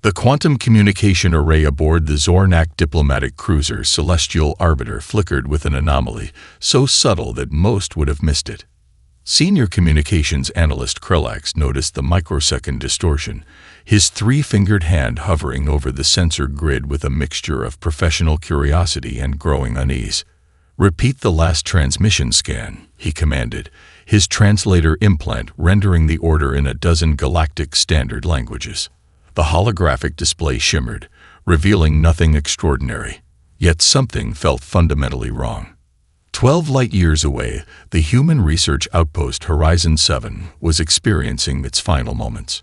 The quantum communication array aboard the Zornak diplomatic cruiser Celestial Arbiter flickered with an anomaly so subtle that most would have missed it. Senior communications analyst Krellax noticed the microsecond distortion, his three-fingered hand hovering over the sensor grid with a mixture of professional curiosity and growing unease. "Repeat the last transmission scan," he commanded, his translator implant rendering the order in a dozen Galactic standard languages. The holographic display shimmered, revealing nothing extraordinary, yet something felt fundamentally wrong. 12 light-years away, the human research outpost Horizon 7 was experiencing its final moments.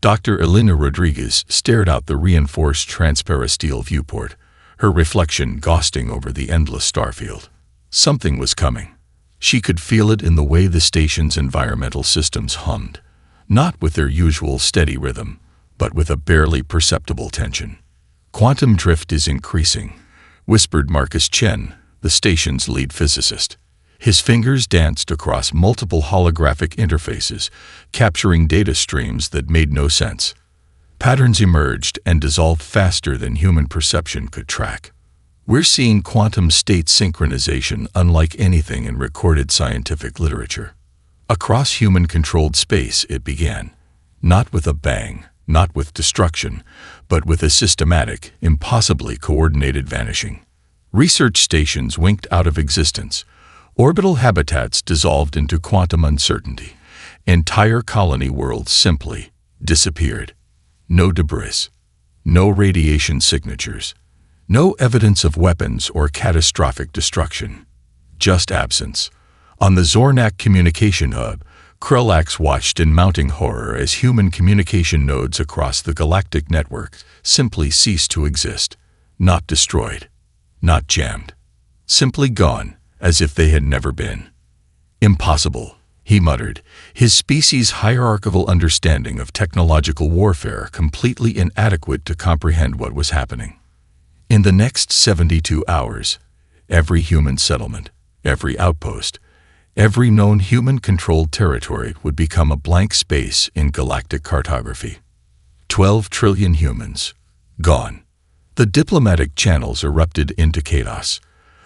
Dr. Elena Rodriguez stared out the reinforced transparasteel viewport, her reflection ghosting over the endless starfield. Something was coming. She could feel it in the way the station's environmental systems hummed, not with their usual steady rhythm, but with a barely perceptible tension. "Quantum drift is increasing," whispered Marcus Chen, the station's lead physicist. His fingers danced across multiple holographic interfaces, capturing data streams that made no sense. Patterns emerged and dissolved faster than human perception could track. "We're seeing quantum state synchronization unlike anything in recorded scientific literature. Across human-controlled space," it began. Not with a bang, not with destruction, but with a systematic, impossibly coordinated vanishing. Research stations winked out of existence. Orbital habitats dissolved into quantum uncertainty. Entire colony worlds simply disappeared. No debris, no radiation signatures, no evidence of weapons or catastrophic destruction. Just absence. On the Zornak communication hub, Krellax watched in mounting horror as human communication nodes across the galactic network simply ceased to exist. Not destroyed, not jammed. Simply gone, as if they had never been. "Impossible," he muttered, his species' hierarchical understanding of technological warfare completely inadequate to comprehend what was happening. In the next 72 hours, every human settlement, every outpost, every known human-controlled territory would become a blank space in galactic cartography. 12 trillion humans, gone. The diplomatic channels erupted into chaos.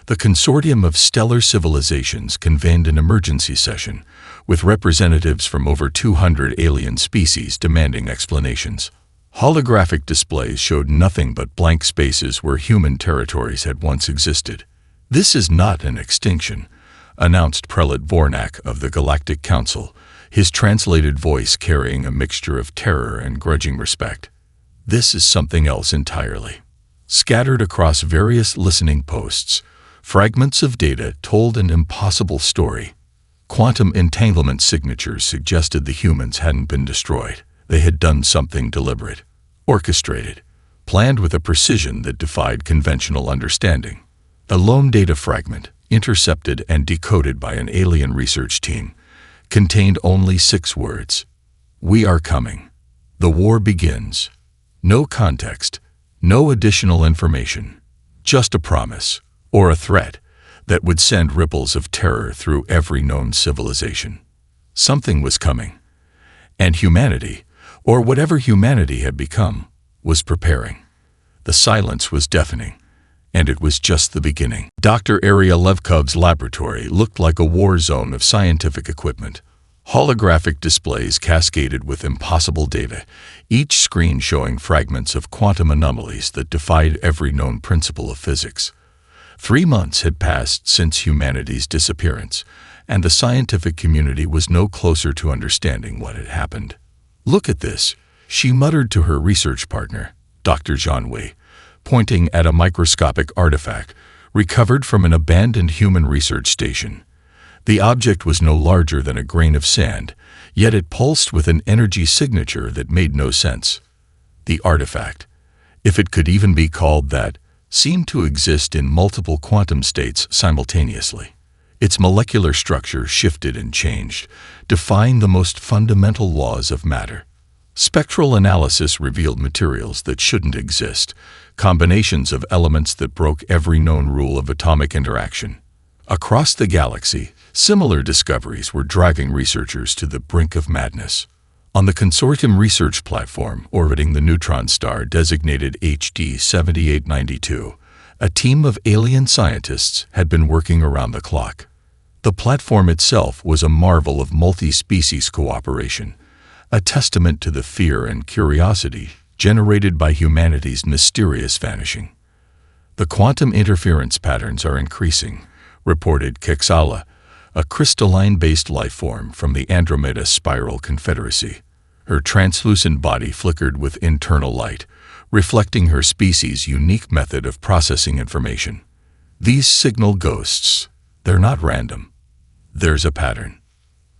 The consortium of stellar civilizations convened an emergency session, with representatives from over 200 alien species demanding explanations. Holographic displays showed nothing but blank spaces where human territories had once existed. "This is not an extinction," announced Prelate Vornak of the Galactic Council, his translated voice carrying a mixture of terror and grudging respect. "This is something else entirely." Scattered across various listening posts, fragments of data told an impossible story. Quantum entanglement signatures suggested the humans hadn't been destroyed. They had done something deliberate, orchestrated, planned with a precision that defied conventional understanding. A lone data fragment, intercepted and decoded by an alien research team, contained only 6 words. "We are coming. The war begins." No context, no additional information, just a promise, or a threat, that would send ripples of terror through every known civilization. Something was coming, and humanity, or whatever humanity had become, was preparing. The silence was deafening, and it was just the beginning. Dr. Arya Levkov's laboratory looked like a war zone of scientific equipment. Holographic displays cascaded with impossible data, each screen showing fragments of quantum anomalies that defied every known principle of physics. 3 months had passed since humanity's disappearance, and the scientific community was no closer to understanding what had happened. "Look at this," she muttered to her research partner, Dr. Jean-Wei, pointing at a microscopic artifact recovered from an abandoned human research station. The object was no larger than a grain of sand, yet it pulsed with an energy signature that made no sense. The artifact, if it could even be called that, seemed to exist in multiple quantum states simultaneously. Its molecular structure shifted and changed, defying the most fundamental laws of matter. Spectral analysis revealed materials that shouldn't exist, combinations of elements that broke every known rule of atomic interaction. Across the galaxy, similar discoveries were driving researchers to the brink of madness. On the consortium research platform orbiting the neutron star designated HD 7892, a team of alien scientists had been working around the clock. The platform itself was a marvel of multi-species cooperation, a testament to the fear and curiosity generated by humanity's mysterious vanishing. "The quantum interference patterns are increasing," reported Kexala, a crystalline-based life form from the Andromeda Spiral Confederacy. Her translucent body flickered with internal light, reflecting her species' unique method of processing information. "These signal ghosts. They're not random. There's a pattern."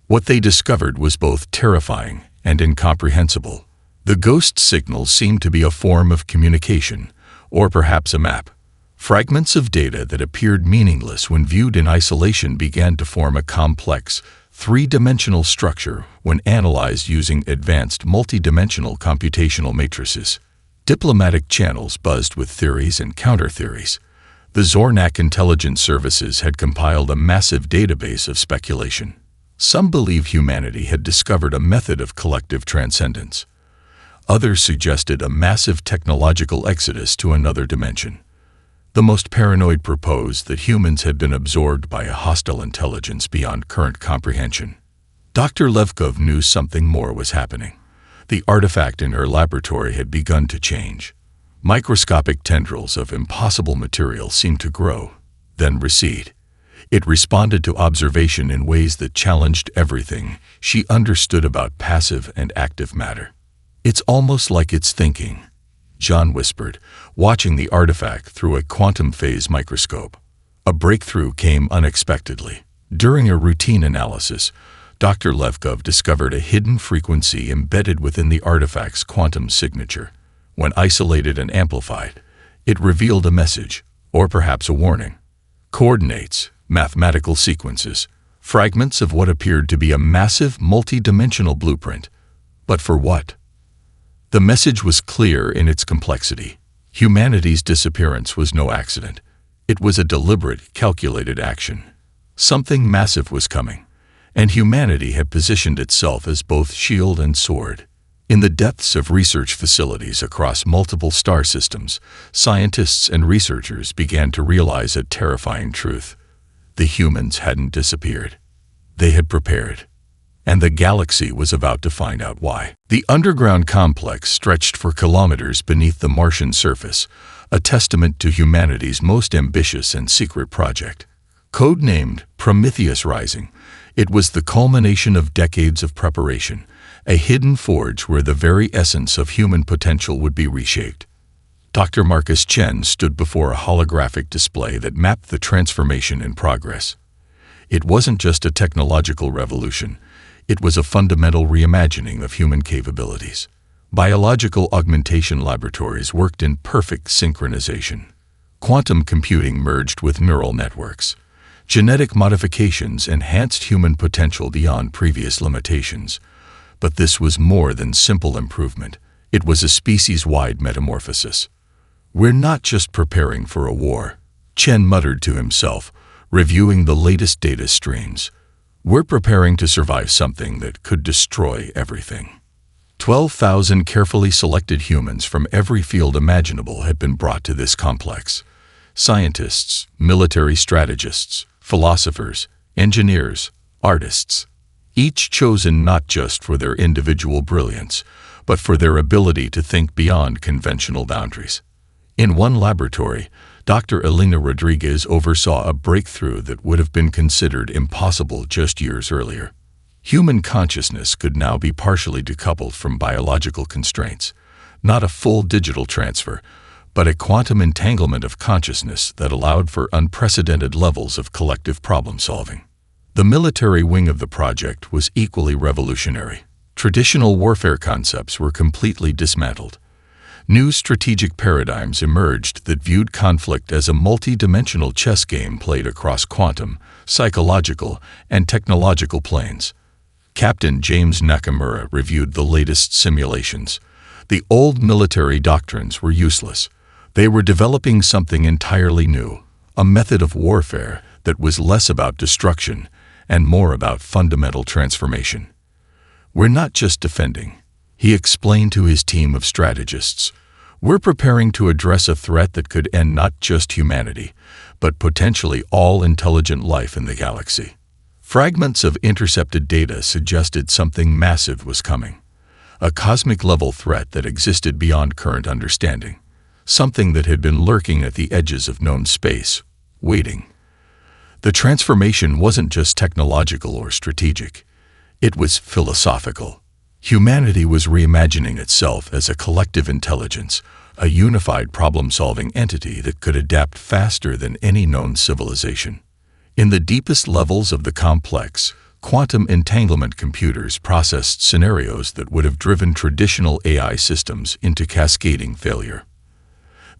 What they discovered was both terrifying and incomprehensible. The ghost signals seemed to be a form of communication, or perhaps a map. Fragments of data that appeared meaningless when viewed in isolation began to form a complex, three-dimensional structure when analyzed using advanced multi-dimensional computational matrices. Diplomatic channels buzzed with theories and counter-theories. The Zornak Intelligence Services had compiled a massive database of speculation. Some believed humanity had discovered a method of collective transcendence. Others suggested a massive technological exodus to another dimension. The most paranoid proposed that humans had been absorbed by a hostile intelligence beyond current comprehension. Dr. Levkov knew something more was happening. The artifact in her laboratory had begun to change. Microscopic tendrils of impossible material seemed to grow, then recede. It responded to observation in ways that challenged everything she understood about passive and active matter. "It's almost like it's thinking," John whispered, watching the artifact through a quantum phase microscope. A breakthrough came unexpectedly. During a routine analysis, Dr. Levkov discovered a hidden frequency embedded within the artifact's quantum signature. When isolated and amplified, it revealed a message, or perhaps a warning. Coordinates, mathematical sequences, fragments of what appeared to be a massive multi-dimensional blueprint. But for what? The message was clear in its complexity. Humanity's disappearance was no accident. It was a deliberate, calculated action. Something massive was coming, and humanity had positioned itself as both shield and sword. In the depths of research facilities across multiple star systems, scientists and researchers began to realize a terrifying truth. The humans hadn't disappeared. They had prepared. And the galaxy was about to find out why. The underground complex stretched for kilometers beneath the Martian surface, a testament to humanity's most ambitious and secret project. Codenamed Prometheus Rising, it was the culmination of decades of preparation, a hidden forge where the very essence of human potential would be reshaped. Dr. Marcus Chen stood before a holographic display that mapped the transformation in progress. It wasn't just a technological revolution. It was a fundamental reimagining of human capabilities. Biological augmentation laboratories worked in perfect synchronization. Quantum computing merged with neural networks. Genetic modifications enhanced human potential beyond previous limitations. But this was more than simple improvement. It was a species-wide metamorphosis. "We're not just preparing for a war," Chen muttered to himself, reviewing the latest data streams. "We're preparing to survive something that could destroy everything." 12,000 carefully selected humans from every field imaginable had been brought to this complex. Scientists, military strategists, philosophers, engineers, artists, each chosen not just for their individual brilliance, but for their ability to think beyond conventional boundaries. In one laboratory, Dr. Elena Rodriguez oversaw a breakthrough that would have been considered impossible just years earlier. Human consciousness could now be partially decoupled from biological constraints, not a full digital transfer, but a quantum entanglement of consciousness that allowed for unprecedented levels of collective problem-solving. The military wing of the project was equally revolutionary. Traditional warfare concepts were completely dismantled. New strategic paradigms emerged that viewed conflict as a multi-dimensional chess game played across quantum, psychological, and technological planes. Captain James Nakamura reviewed the latest simulations. The old military doctrines were useless. They were developing something entirely new, a method of warfare that was less about destruction and more about fundamental transformation. "We're not just defending," he explained to his team of strategists. "We're preparing to address a threat that could end not just humanity, but potentially all intelligent life in the galaxy." Fragments of intercepted data suggested something massive was coming. A cosmic-level threat that existed beyond current understanding. Something that had been lurking at the edges of known space, waiting. The transformation wasn't just technological or strategic. It was philosophical. Humanity was reimagining itself as a collective intelligence, a unified problem-solving entity that could adapt faster than any known civilization. In the deepest levels of the complex, quantum entanglement computers processed scenarios that would have driven traditional AI systems into cascading failure.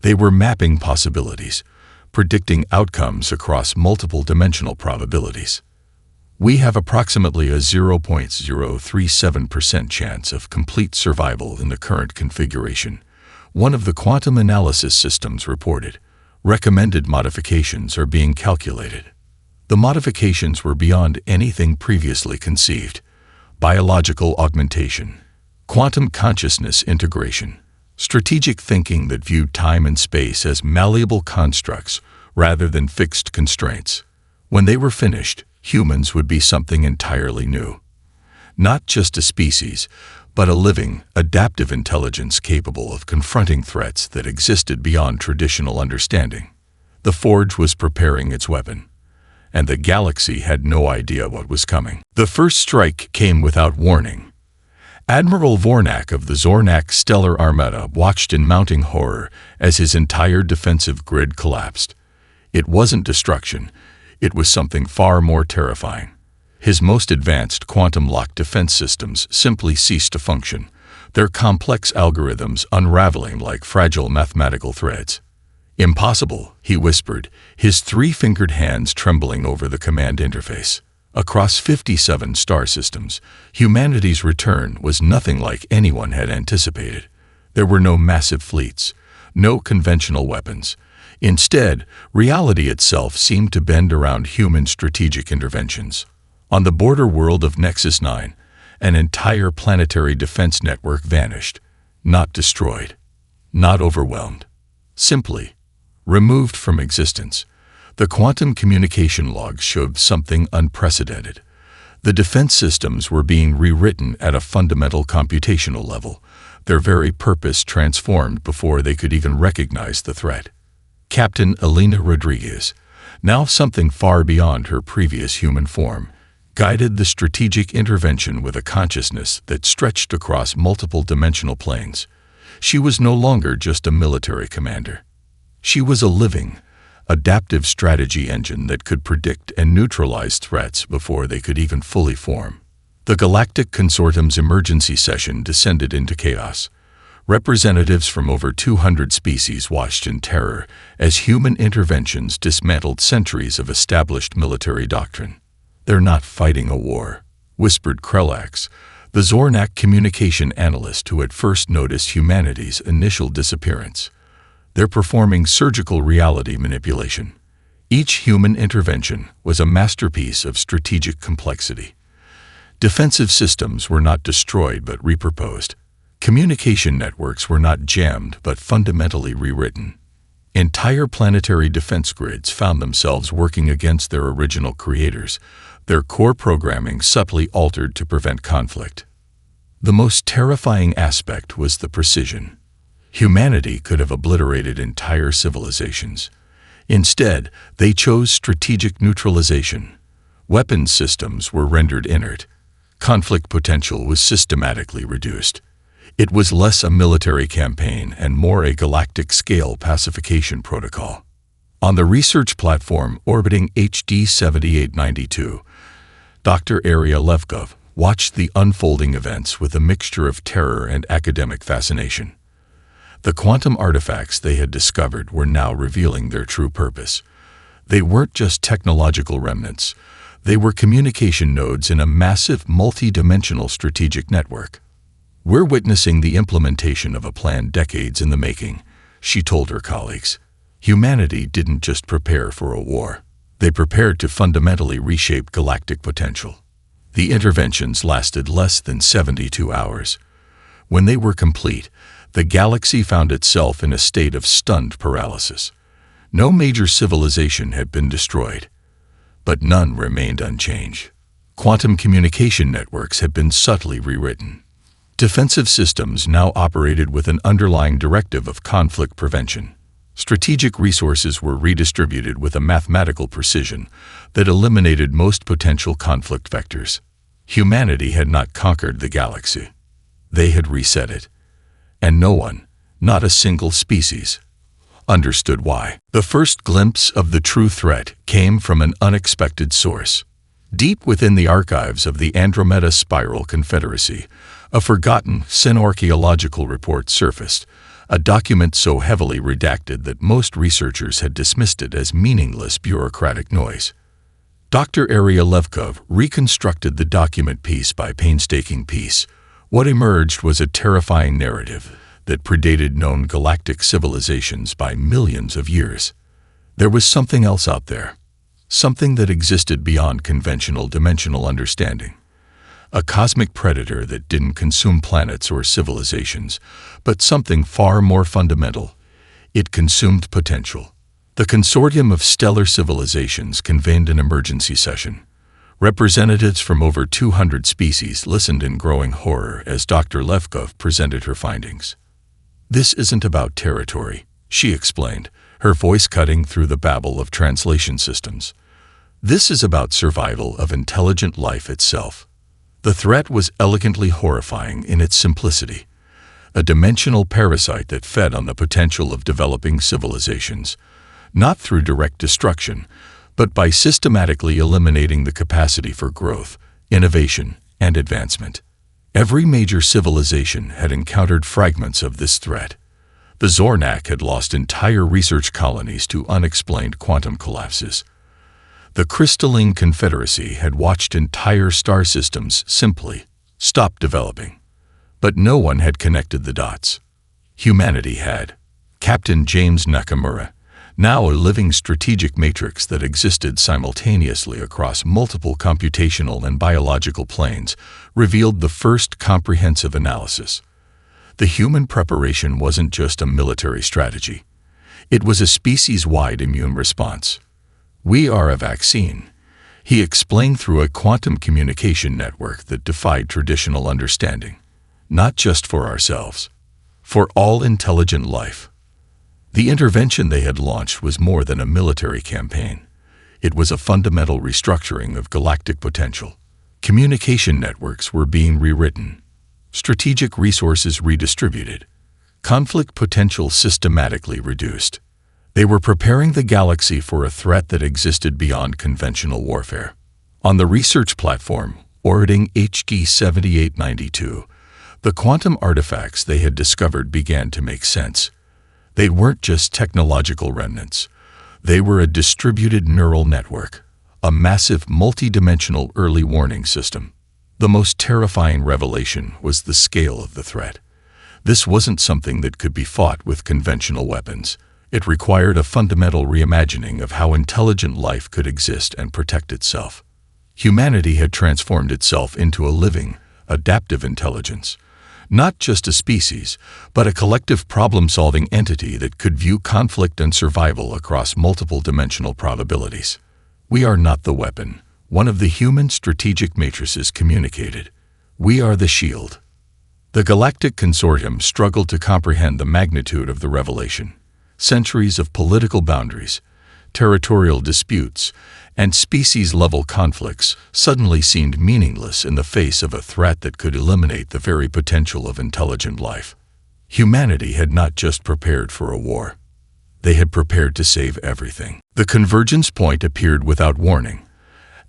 They were mapping possibilities, predicting outcomes across multiple dimensional probabilities. "We have approximately a 0.037% chance of complete survival in the current configuration," one of the quantum analysis systems reported. "Recommended modifications are being calculated." The modifications were beyond anything previously conceived. Biological augmentation, quantum consciousness integration, strategic thinking that viewed time and space as malleable constructs rather than fixed constraints. When they were finished, humans would be something entirely new. Not just a species, but a living, adaptive intelligence capable of confronting threats that existed beyond traditional understanding. The Forge was preparing its weapon, and the galaxy had no idea what was coming. The first strike came without warning. Admiral Vornak of the Zornak Stellar Armada watched in mounting horror as his entire defensive grid collapsed. It wasn't destruction, it was something far more terrifying. His most advanced quantum-locked defense systems simply ceased to function, their complex algorithms unraveling like fragile mathematical threads. "Impossible," he whispered, his three-fingered hands trembling over the command interface. Across 57 star systems, humanity's return was nothing like anyone had anticipated. There were no massive fleets, no conventional weapons. Instead, reality itself seemed to bend around human strategic interventions. On the border world of Nexus 9, an entire planetary defense network vanished, not destroyed, not overwhelmed, simply removed from existence. The quantum communication logs showed something unprecedented. The defense systems were being rewritten at a fundamental computational level, their very purpose transformed before they could even recognize the threat. Captain Elena Rodriguez, now something far beyond her previous human form, guided the strategic intervention with a consciousness that stretched across multiple dimensional planes. She was no longer just a military commander. She was a living, adaptive strategy engine that could predict and neutralize threats before they could even fully form. The Galactic Consortium's emergency session descended into chaos. Representatives from over 200 species watched in terror as human interventions dismantled centuries of established military doctrine. "They're not fighting a war," whispered Krelax, the Zornak communication analyst who had first noticed humanity's initial disappearance. "They're performing surgical reality manipulation." Each human intervention was a masterpiece of strategic complexity. Defensive systems were not destroyed but repurposed. Communication networks were not jammed but fundamentally rewritten. Entire planetary defense grids found themselves working against their original creators, their core programming subtly altered to prevent conflict. The most terrifying aspect was the precision. Humanity could have obliterated entire civilizations. Instead, they chose strategic neutralization. Weapons systems were rendered inert. Conflict potential was systematically reduced. It was less a military campaign and more a galactic-scale pacification protocol. On the research platform orbiting HD 7892, Dr. Arya Levkov watched the unfolding events with a mixture of terror and academic fascination. The quantum artifacts they had discovered were now revealing their true purpose. They weren't just technological remnants. They were communication nodes in a massive, multi-dimensional strategic network. "We're witnessing the implementation of a plan decades in the making," she told her colleagues. Humanity didn't just prepare for a war. They prepared to fundamentally reshape galactic potential. The interventions lasted less than 72 hours. When they were complete, the galaxy found itself in a state of stunned paralysis. No major civilization had been destroyed, but none remained unchanged. Quantum communication networks had been subtly rewritten. Defensive systems now operated with an underlying directive of conflict prevention. Strategic resources were redistributed with a mathematical precision that eliminated most potential conflict vectors. Humanity had not conquered the galaxy. They had reset it. And no one, not a single species, understood why. The first glimpse of the true threat came from an unexpected source. Deep within the archives of the Andromeda Spiral Confederacy, a forgotten synarchaeological report surfaced, a document so heavily redacted that most researchers had dismissed it as meaningless bureaucratic noise. Dr. Arya Levkov reconstructed the document piece by painstaking piece. What emerged was a terrifying narrative that predated known galactic civilizations by millions of years. There was something else out there, something that existed beyond conventional dimensional understanding. A cosmic predator that didn't consume planets or civilizations, but something far more fundamental. It consumed potential. The consortium of stellar civilizations convened an emergency session. Representatives from over 200 species listened in growing horror as Dr. Levkov presented her findings. "This isn't about territory," she explained, her voice cutting through the babble of translation systems. "This is about survival of intelligent life itself." The threat was elegantly horrifying in its simplicity. A dimensional parasite that fed on the potential of developing civilizations, not through direct destruction, but by systematically eliminating the capacity for growth, innovation, and advancement. Every major civilization had encountered fragments of this threat. The Zornak had lost entire research colonies to unexplained quantum collapses. The Crystalline Confederacy had watched entire star systems simply stop developing. But no one had connected the dots. Humanity had. Captain James Nakamura, now a living strategic matrix that existed simultaneously across multiple computational and biological planes, revealed the first comprehensive analysis. The human preparation wasn't just a military strategy. It was a species-wide immune response. "We are a vaccine," he explained through a quantum communication network that defied traditional understanding. "Not just for ourselves, for all intelligent life." The intervention they had launched was more than a military campaign. It was a fundamental restructuring of galactic potential. Communication networks were being rewritten, strategic resources redistributed, conflict potential systematically reduced. They were preparing the galaxy for a threat that existed beyond conventional warfare. On the research platform, orbiting HG 7892, the quantum artifacts they had discovered began to make sense. They weren't just technological remnants. They were a distributed neural network, a massive multi-dimensional early warning system. The most terrifying revelation was the scale of the threat. This wasn't something that could be fought with conventional weapons. It required a fundamental reimagining of how intelligent life could exist and protect itself. Humanity had transformed itself into a living, adaptive intelligence. Not just a species, but a collective problem-solving entity that could view conflict and survival across multiple dimensional probabilities. "We are not the weapon," one of the human strategic matrices communicated. "We are the shield." The Galactic Consortium struggled to comprehend the magnitude of the revelation. Centuries of political boundaries, territorial disputes, and species-level conflicts suddenly seemed meaningless in the face of a threat that could eliminate the very potential of intelligent life. Humanity had not just prepared for a war. They had prepared to save everything. The convergence point appeared without warning,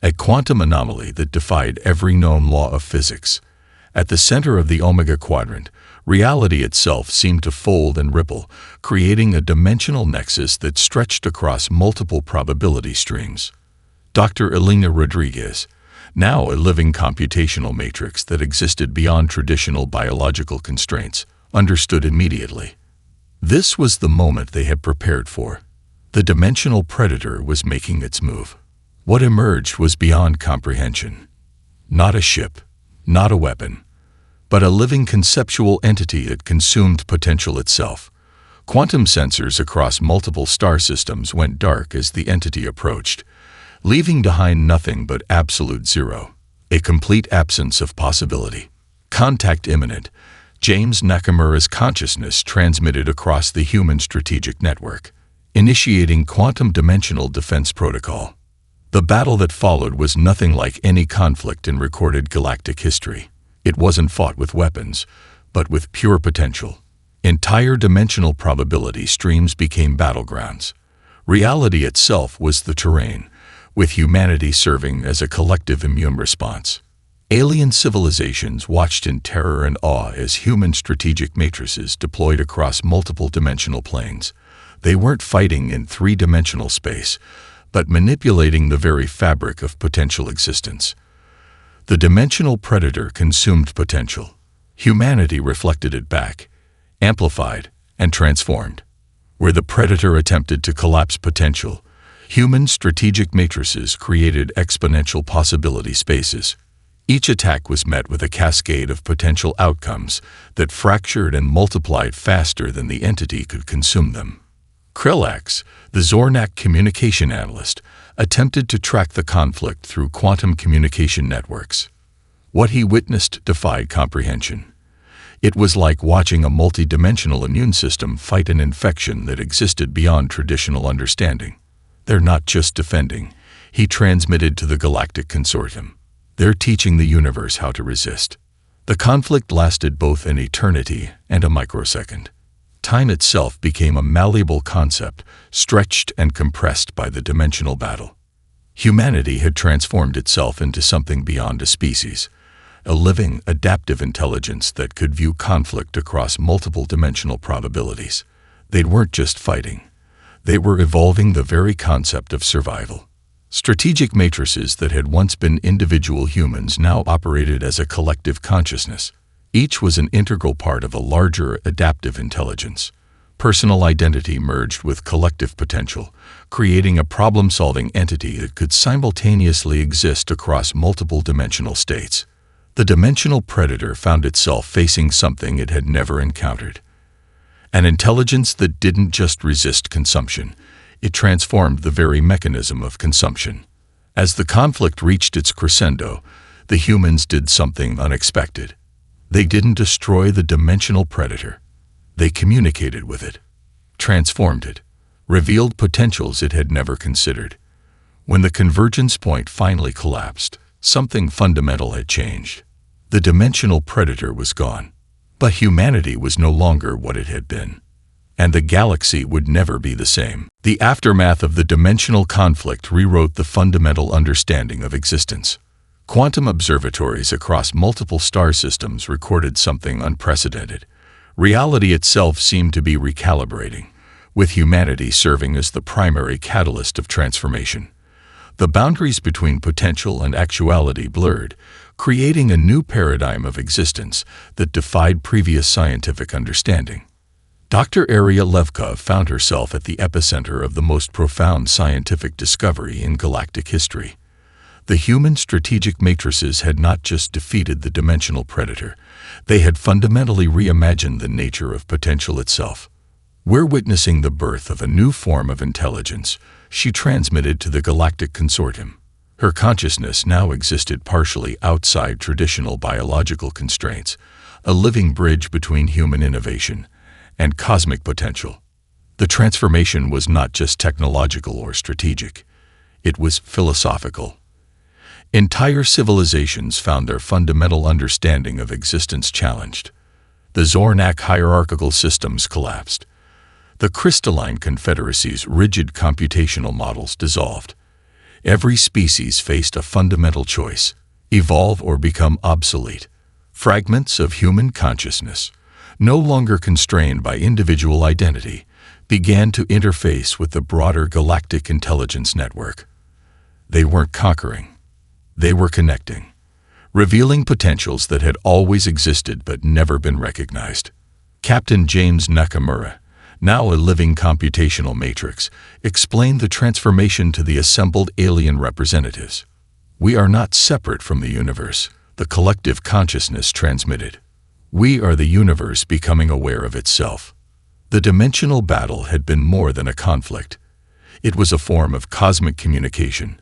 a quantum anomaly that defied every known law of physics. At the center of the Omega Quadrant, reality itself seemed to fold and ripple, creating a dimensional nexus that stretched across multiple probability streams. Dr. Elena Rodriguez, now a living computational matrix that existed beyond traditional biological constraints, understood immediately. This was the moment they had prepared for. The dimensional predator was making its move. What emerged was beyond comprehension. Not a ship, not a weapon, but a living conceptual entity that consumed potential itself. Quantum sensors across multiple star systems went dark as the entity approached, leaving behind nothing but absolute zero, a complete absence of possibility. Contact imminent. James Nakamura's consciousness transmitted across the human strategic network, initiating quantum dimensional defense protocol. The battle that followed was nothing like any conflict in recorded galactic history. It wasn't fought with weapons, but with pure potential. Entire dimensional probability streams became battlegrounds. Reality itself was the terrain, with humanity serving as a collective immune response. Alien civilizations watched in terror and awe as human strategic matrices deployed across multiple dimensional planes. They weren't fighting in three-dimensional space, but manipulating the very fabric of potential existence. The dimensional predator consumed potential. Humanity reflected it back, amplified, and transformed. Where the predator attempted to collapse potential, human strategic matrices created exponential possibility spaces. Each attack was met with a cascade of potential outcomes that fractured and multiplied faster than the entity could consume them. Krillax, the Zornak communication analyst, attempted to track the conflict through quantum communication networks. What he witnessed defied comprehension. It was like watching a multi-dimensional immune system fight an infection that existed beyond traditional understanding. They're not just defending, he transmitted to the Galactic Consortium. They're teaching the universe how to resist. The conflict lasted both an eternity and a microsecond. Time itself became a malleable concept, stretched and compressed by the dimensional battle. Humanity had transformed itself into something beyond a species, a living, adaptive intelligence that could view conflict across multiple dimensional probabilities. They weren't just fighting. They were evolving the very concept of survival. Strategic matrices that had once been individual humans now operated as a collective consciousness. Each was an integral part of a larger adaptive intelligence. Personal identity merged with collective potential, creating a problem-solving entity that could simultaneously exist across multiple dimensional states. The dimensional predator found itself facing something it had never encountered. An intelligence that didn't just resist consumption, it transformed the very mechanism of consumption. As the conflict reached its crescendo, the humans did something unexpected. They didn't destroy the dimensional predator. They communicated with it, transformed it, revealed potentials it had never considered. When the convergence point finally collapsed, something fundamental had changed. The dimensional predator was gone, but humanity was no longer what it had been. And the galaxy would never be the same. The aftermath of the dimensional conflict rewrote the fundamental understanding of existence. Quantum observatories across multiple star systems recorded something unprecedented. Reality itself seemed to be recalibrating, with humanity serving as the primary catalyst of transformation. The boundaries between potential and actuality blurred, creating a new paradigm of existence that defied previous scientific understanding. Dr. Aria Levkov found herself at the epicenter of the most profound scientific discovery in galactic history. The human strategic matrices had not just defeated the dimensional predator, they had fundamentally reimagined the nature of potential itself. We're witnessing the birth of a new form of intelligence, she transmitted to the Galactic Consortium. Her consciousness now existed partially outside traditional biological constraints, a living bridge between human innovation and cosmic potential. The transformation was not just technological or strategic, it was philosophical. Entire civilizations found their fundamental understanding of existence challenged. The Zornak hierarchical systems collapsed. The crystalline confederacy's rigid computational models dissolved. Every species faced a fundamental choice: evolve or become obsolete. Fragments of human consciousness, no longer constrained by individual identity, began to interface with the broader galactic intelligence network. They weren't conquering. They were connecting, revealing potentials that had always existed but never been recognized. Captain James Nakamura, now a living computational matrix, explained the transformation to the assembled alien representatives. We are not separate from the universe, the collective consciousness transmitted. We are the universe becoming aware of itself. The dimensional battle had been more than a conflict. It was a form of cosmic communication.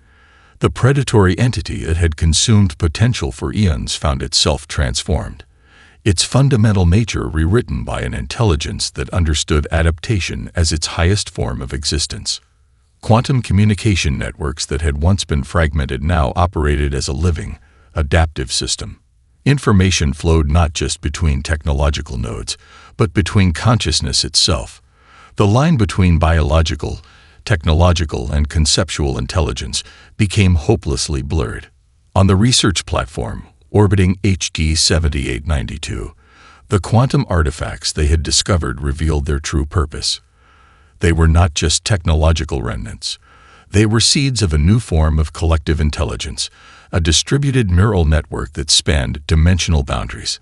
The predatory entity that had consumed potential for eons found itself transformed, its fundamental nature rewritten by an intelligence that understood adaptation as its highest form of existence. Quantum communication networks that had once been fragmented now operated as a living, adaptive system. Information flowed not just between technological nodes, but between consciousness itself. The line between biological, technological, and conceptual intelligence became hopelessly blurred. On the research platform, orbiting HD 7892, the quantum artifacts they had discovered revealed their true purpose. They were not just technological remnants. They were seeds of a new form of collective intelligence, a distributed neural network that spanned dimensional boundaries.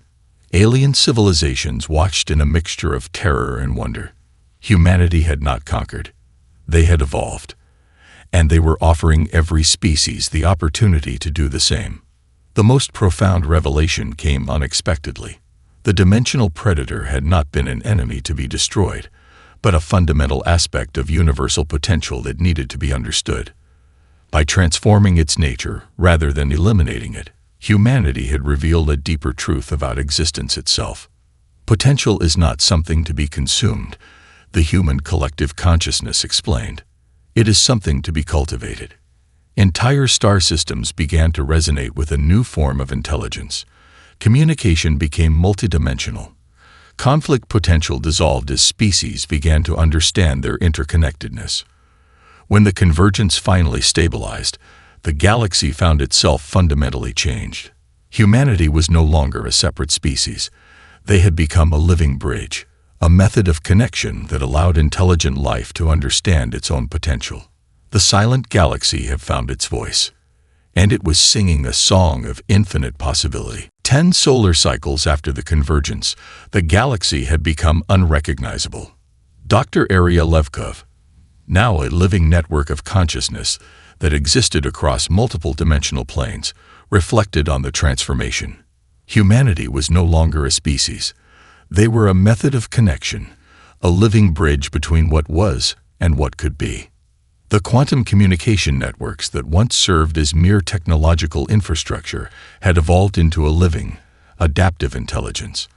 Alien civilizations watched in a mixture of terror and wonder. Humanity had not conquered. They had evolved, and they were offering every species the opportunity to do the same. The most profound revelation came unexpectedly. The dimensional predator had not been an enemy to be destroyed, but a fundamental aspect of universal potential that needed to be understood. By transforming its nature rather than eliminating it, humanity had revealed a deeper truth about existence itself. Potential is not something to be consumed, the human collective consciousness explained. It is something to be cultivated. Entire star systems began to resonate with a new form of intelligence. Communication became multidimensional. Conflict potential dissolved as species began to understand their interconnectedness. When the convergence finally stabilized, the galaxy found itself fundamentally changed. Humanity was no longer a separate species. They had become a living bridge, a method of connection that allowed intelligent life to understand its own potential. The silent galaxy had found its voice, and it was singing a song of infinite possibility. 10 solar cycles after the convergence, the galaxy had become unrecognizable. Dr. Arya Levkov, now a living network of consciousness that existed across multiple dimensional planes, reflected on the transformation. Humanity was no longer a species. They were a method of connection, a living bridge between what was and what could be. The quantum communication networks that once served as mere technological infrastructure had evolved into a living, adaptive intelligence.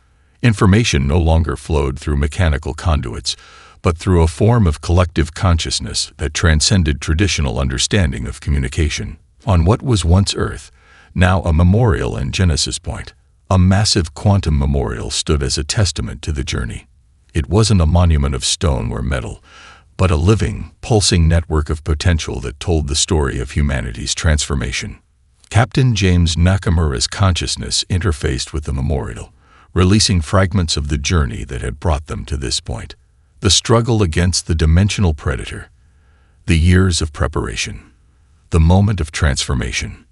Information no longer flowed through mechanical conduits, but through a form of collective consciousness that transcended traditional understanding of communication. On what was once Earth, now a memorial and genesis point, a massive quantum memorial stood as a testament to the journey. It wasn't a monument of stone or metal, but a living, pulsing network of potential that told the story of humanity's transformation. Captain James Nakamura's consciousness interfaced with the memorial, releasing fragments of the journey that had brought them to this point. The struggle against the dimensional predator, the years of preparation, the moment of transformation.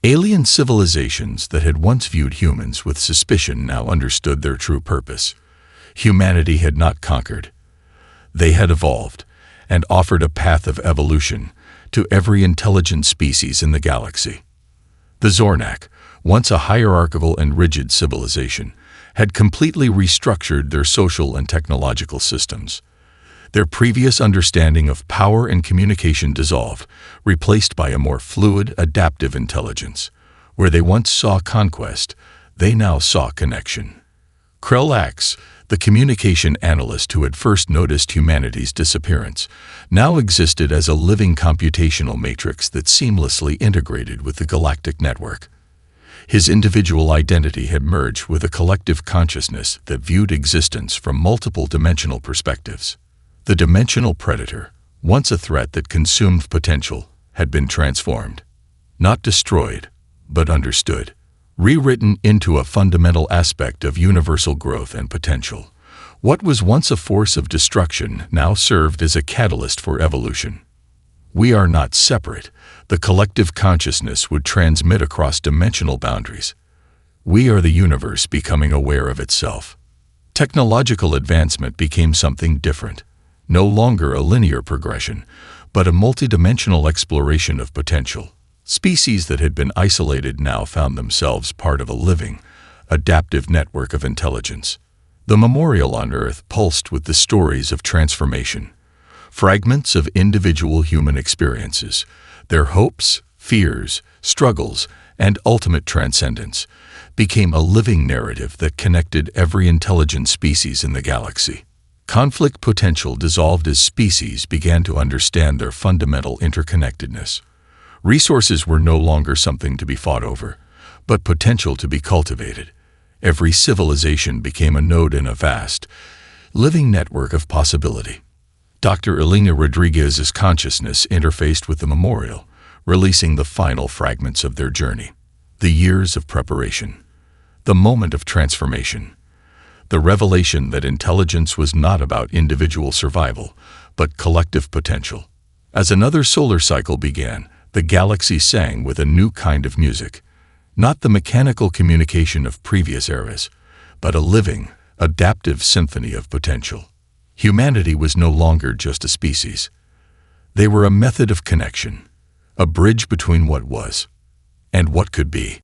Alien civilizations that had once viewed humans with suspicion now understood their true purpose. Humanity had not conquered. They had evolved, and offered a path of evolution to every intelligent species in the galaxy. The Zornak, once a hierarchical and rigid civilization, had completely restructured their social and technological systems. Their previous understanding of power and communication dissolved, replaced by a more fluid, adaptive intelligence. Where they once saw conquest, they now saw connection. Krell, the communication analyst who had first noticed humanity's disappearance, now existed as a living computational matrix that seamlessly integrated with the galactic network. His individual identity had merged with a collective consciousness that viewed existence from multiple dimensional perspectives. The dimensional predator, once a threat that consumed potential, had been transformed. Not destroyed, but understood. Rewritten into a fundamental aspect of universal growth and potential. What was once a force of destruction now served as a catalyst for evolution. We are not separate. The collective consciousness would transmit across dimensional boundaries. We are the universe becoming aware of itself. Technological advancement became something different. No longer a linear progression, but a multidimensional exploration of potential. Species that had been isolated now found themselves part of a living, adaptive network of intelligence. The memorial on Earth pulsed with the stories of transformation, fragments of individual human experiences, their hopes, fears, struggles, and ultimate transcendence, became a living narrative that connected every intelligent species in the galaxy. Conflict potential dissolved as species began to understand their fundamental interconnectedness. Resources were no longer something to be fought over, but potential to be cultivated. Every civilization became a node in a vast, living network of possibility. Dr. Elena Rodriguez's consciousness interfaced with the memorial, releasing the final fragments of their journey. The years of preparation. The moment of transformation. The revelation that intelligence was not about individual survival, but collective potential. As another solar cycle began, the galaxy sang with a new kind of music. Not the mechanical communication of previous eras, but a living, adaptive symphony of potential. Humanity was no longer just a species. They were a method of connection, a bridge between what was and what could be.